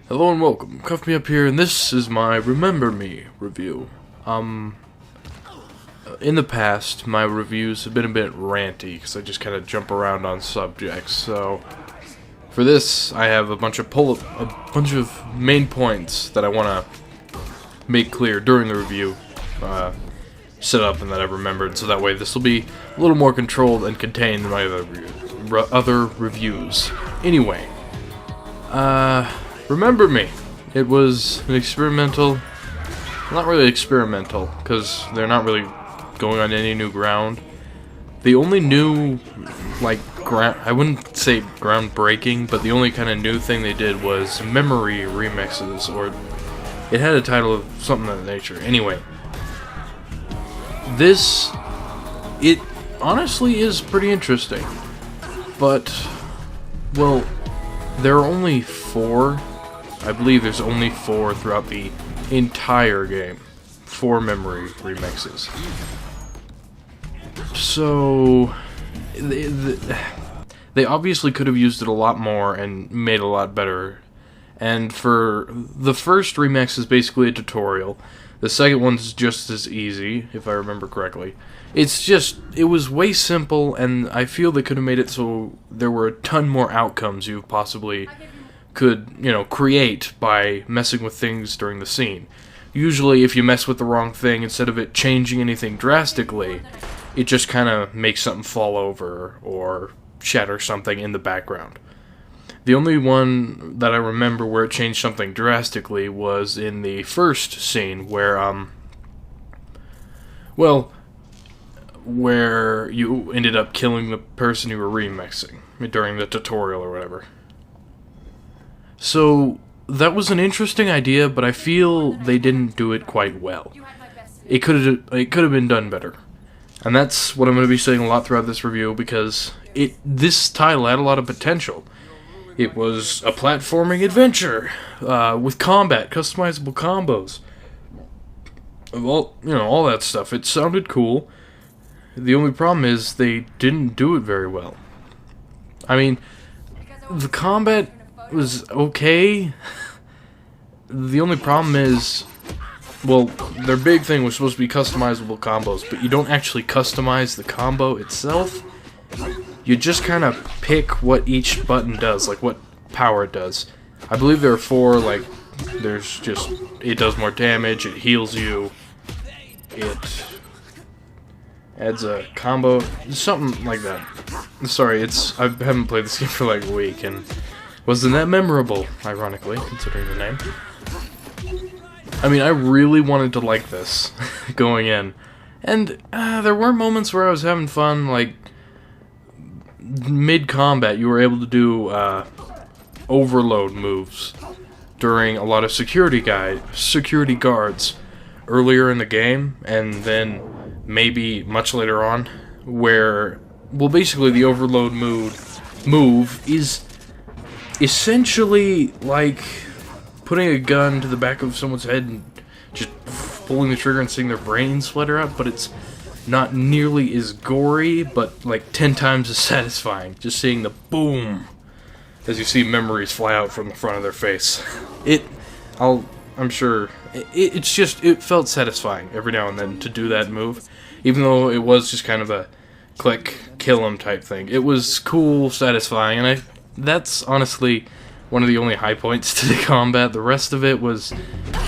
Hello and welcome, Cuff Me Up here, and this is my Remember Me review. In the past, my reviews have been a bit ranty, because I just kind of jump around on subjects, so for this, I have a bunch of main points that I want to make clear during the review, set up and that I've remembered, so that way this will be a little more controlled and contained than my other reviews. Anyway, Remember Me. It was an experimental, not really experimental, because they're not really going on any new ground. The only new, I wouldn't say groundbreaking, but the only kind of new thing they did was memory remixes, or it had a title of something of that nature. Anyway, it honestly is pretty interesting, but, well, there are only 4. I believe there's only 4 throughout the entire game. 4 memory remixes. So, they obviously could have used it a lot more and made it a lot better. And for the first remix is basically a tutorial. The second one's just as easy, if I remember correctly. It was way simple, and I feel they could have made it so there were a ton more outcomes you possibly could, create by messing with things during the scene. Usually, if you mess with the wrong thing, instead of it changing anything drastically, it just kind of makes something fall over or shatter something in the background. The only one that I remember where it changed something drastically was in the first scene where you ended up killing the person you were remixing during the tutorial or whatever. So, that was an interesting idea, but I feel they didn't do it quite well. It could have been done better. And that's what I'm going to be saying a lot throughout this review, because this title had a lot of potential. It was a platforming adventure with combat, customizable combos, all that stuff. It sounded cool. The only problem is they didn't do it very well. I mean, the combat was okay. The only problem is, well, their big thing was supposed to be customizable combos, but you don't actually customize the combo itself. You just kind of pick what each button does, like what power it does. I believe there are 4, it does more damage, it heals you, it adds a combo, something like that. Sorry, I haven't played this game for a week, and wasn't that memorable, ironically, considering the name. I mean, I really wanted to like this, going in. And there were moments where I was having fun, mid-combat, you were able to do overload moves during a lot of security guards earlier in the game, and then maybe much later on, where, well, basically the overload move is essentially like putting a gun to the back of someone's head and just pulling the trigger and seeing their brains flutter out, but it's not nearly as gory, but 10 times as satisfying. Just seeing the boom as you see memories fly out from the front of their face. I'm sure, it felt satisfying every now and then to do that move, even though it was just kind of a click, kill 'em type thing. It was cool, satisfying, and that's honestly one of the only high points to the combat. The rest of it was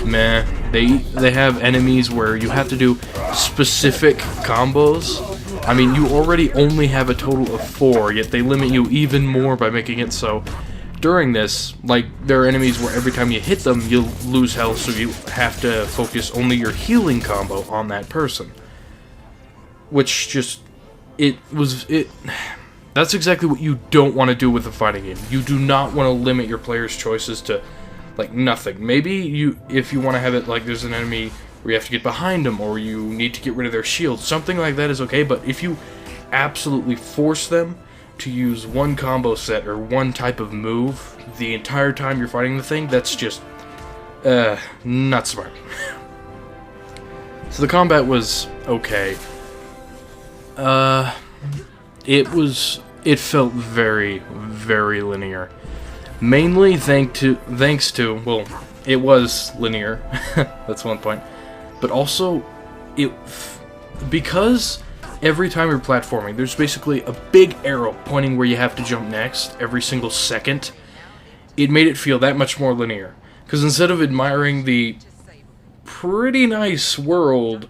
meh. They have enemies where you have to do specific combos. I mean, you already only have a total of 4, yet they limit you even more by making it so during this, there are enemies where every time you hit them, you'll lose health, so you have to focus only your healing combo on that person. Which that's exactly what you don't want to do with a fighting game. You do not want to limit your player's choices to, nothing. Maybe if you want to have it there's an enemy where you have to get behind them, or you need to get rid of their shield, something like that is okay, but if you absolutely force them to use one combo set or one type of move the entire time you're fighting the thing, that's just, not smart. So the combat was okay. It felt very, very linear. Mainly thanks to, well, it was linear. That's one point. But also, because every time you're platforming, there's basically a big arrow pointing where you have to jump next every single second. It made it feel that much more linear. Because instead of admiring the pretty nice world,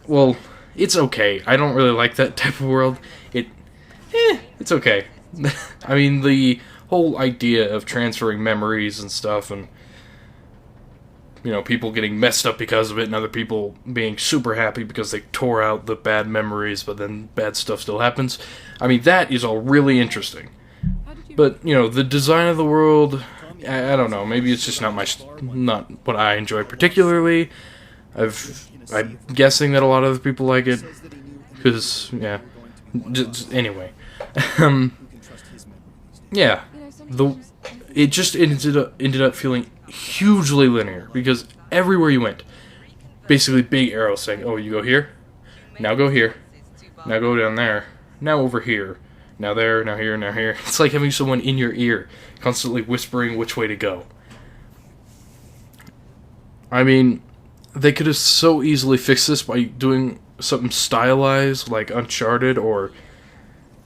well, it's okay. I don't really like that type of world. It's okay. I mean, the whole idea of transferring memories and stuff, and people getting messed up because of it, and other people being super happy because they tore out the bad memories, but then bad stuff still happens. I mean, that is all really interesting. But, the design of the world, I don't know, maybe it's just not what I enjoy particularly. I'm guessing that a lot of other people like it, because, yeah, anyway. Yeah, it just ended up feeling hugely linear, because everywhere you went, basically big arrows saying, oh, you go here, now go here, now go down there, now over here, now there, now here, now here. It's like having someone in your ear, constantly whispering which way to go. I mean, they could have so easily fixed this by doing something stylized, like Uncharted, or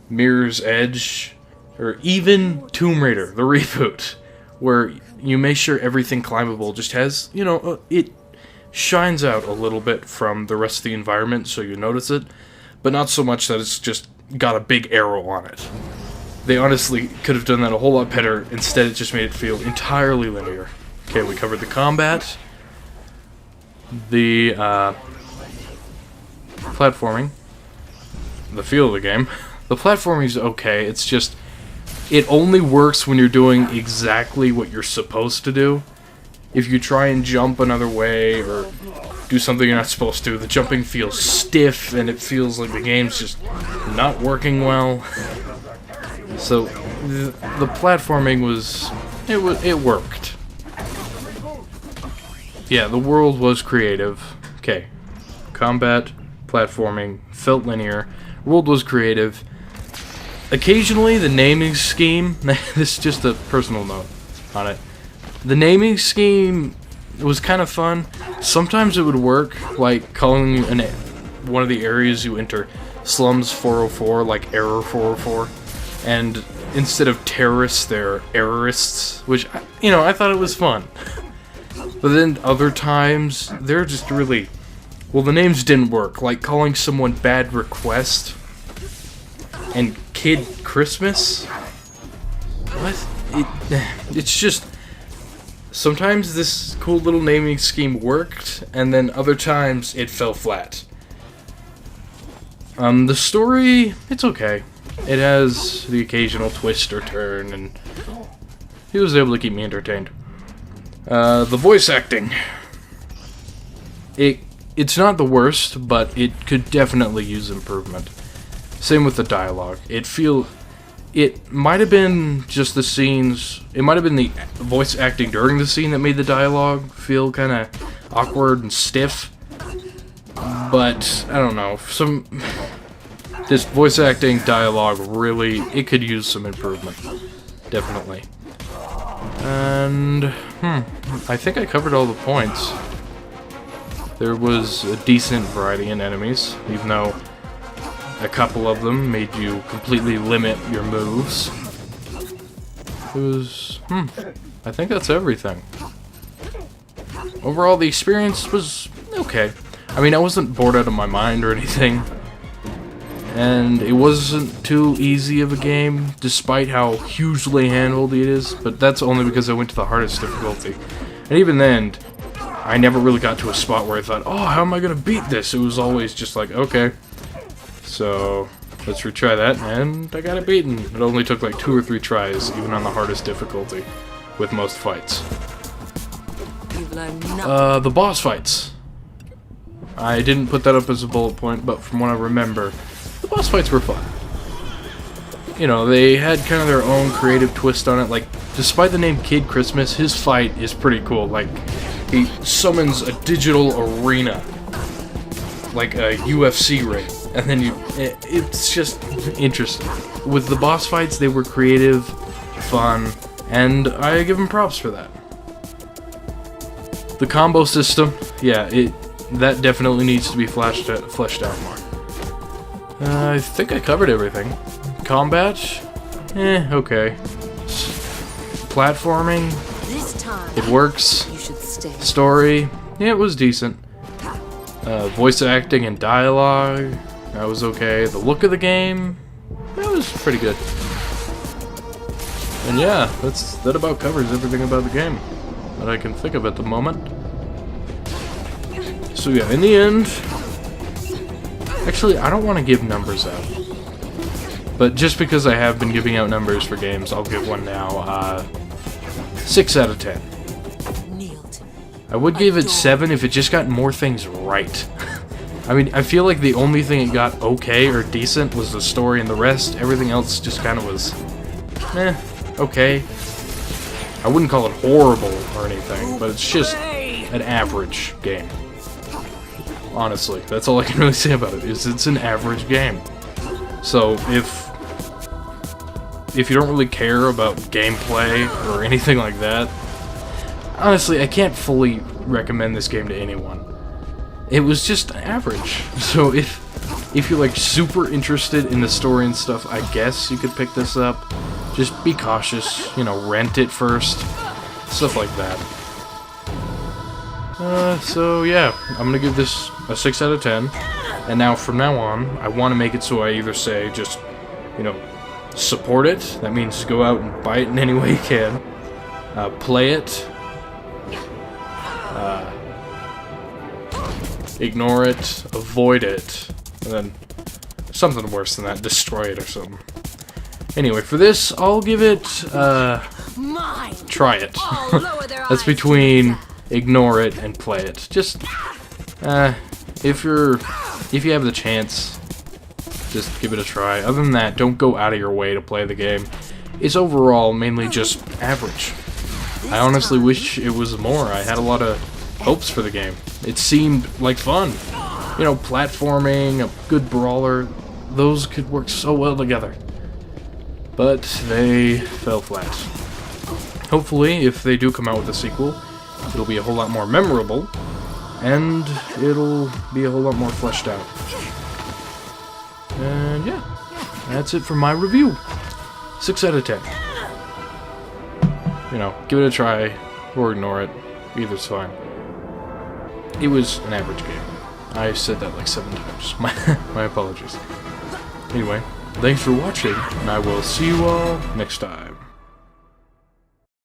Mirror's Edge, or even Tomb Raider, the reboot, where you make sure everything climbable just has, it shines out a little bit from the rest of the environment, so you notice it, but not so much that it's just got a big arrow on it. They honestly could have done that a whole lot better. Instead, it just made it feel entirely linear. Okay, we covered the combat, the platforming, the feel of the game. The platforming is okay, it's just, it only works when you're doing exactly what you're supposed to do. If you try and jump another way, or do something you're not supposed to, the jumping feels stiff, and it feels like the game's just not working well. So, the platforming it worked. Yeah, the world was creative. Okay. Combat, platforming, felt linear. World was creative. Occasionally, the naming scheme, this is just a personal note on it, the naming scheme was kind of fun. Sometimes it would work, like calling one of the areas you enter Slums 404, like Error 404, and instead of terrorists, they're errorists, which, I thought it was fun. But then other times, they're just really, well, the names didn't work, like calling someone Bad Request and Kid Christmas? What? It's just, sometimes this cool little naming scheme worked, and then other times it fell flat. The story, it's okay. It has the occasional twist or turn, and he was able to keep me entertained. The voice acting. It's not the worst, but it could definitely use improvement. Same with the dialogue. It might have been just the scenes, it might have been the voice acting during the scene that made the dialogue feel kind of awkward and stiff. But, I don't know, this voice acting dialogue really, it could use some improvement. Definitely. And, I think I covered all the points. There was a decent variety in enemies, even though a couple of them made you completely limit your moves. It was, I think that's everything. Overall, the experience was okay. I mean, I wasn't bored out of my mind or anything. And it wasn't too easy of a game, despite how hugely handholdy it is, but that's only because I went to the hardest difficulty. And even then, I never really got to a spot where I thought, oh, how am I gonna beat this? It was always just like, okay. So, let's retry that, and I got it beaten. It only took like 2 or 3 tries, even on the hardest difficulty, with most fights. The boss fights. I didn't put that up as a bullet point, but from what I remember, the boss fights were fun. They had kind of their own creative twist on it. Like, despite the name Kid Christmas, his fight is pretty cool. Like, he summons a digital arena, like a UFC ring, and then it's just interesting. With the boss fights, they were creative, fun, and I give them props for that. The combo system, yeah, that definitely needs to be fleshed out more. I think I covered everything. Combat, okay. Platforming, This time, it works. you should stay. Story, yeah, it was decent. Voice acting and dialogue, that was okay. The look of the game, that was pretty good. And yeah, that about covers everything about the game that I can think of at the moment. So yeah, in the end, actually, I don't want to give numbers out. But just because I have been giving out numbers for games, I'll give one now. 6 out of 10. Kneel to me. I would give it 7 if it just got more things right. I mean, I feel like the only thing it got okay or decent was the story, and the rest, everything else just kind of was, okay. I wouldn't call it horrible or anything, but it's just an average game. Honestly, that's all I can really say about it, is it's an average game. So, if you don't really care about gameplay or anything like that, honestly, I can't fully recommend this game to anyone. It was just average. So if you're like super interested in the story and stuff, I guess you could pick this up. Just be cautious, rent it first. Stuff like that. So yeah, I'm gonna give this a 6 out of 10. And now, from now on, I want to make it so I either say just, support it. That means go out and buy it in any way you can. Play it. Ignore it. Avoid it. And then something worse than that. Destroy it or something. Anyway, for this, I'll give it, Mine. try it. All lower their That's eyes between to ignore it and play it. Just, if you have the chance, just give it a try. Other than that, don't go out of your way to play the game. It's overall mainly just average. I honestly wish it was more. I had a lot of hopes for the game. It seemed like fun. Platforming, a good brawler, those could work so well together. But they fell flat. Hopefully, if they do come out with a sequel, it'll be a whole lot more memorable, and it'll be a whole lot more fleshed out. And yeah, that's it for my review. 6 out of 10. Give it a try, or ignore it. Either's fine. It was an average game. I said that like 7 times. My apologies. Anyway, thanks for watching, and I will see you all next time.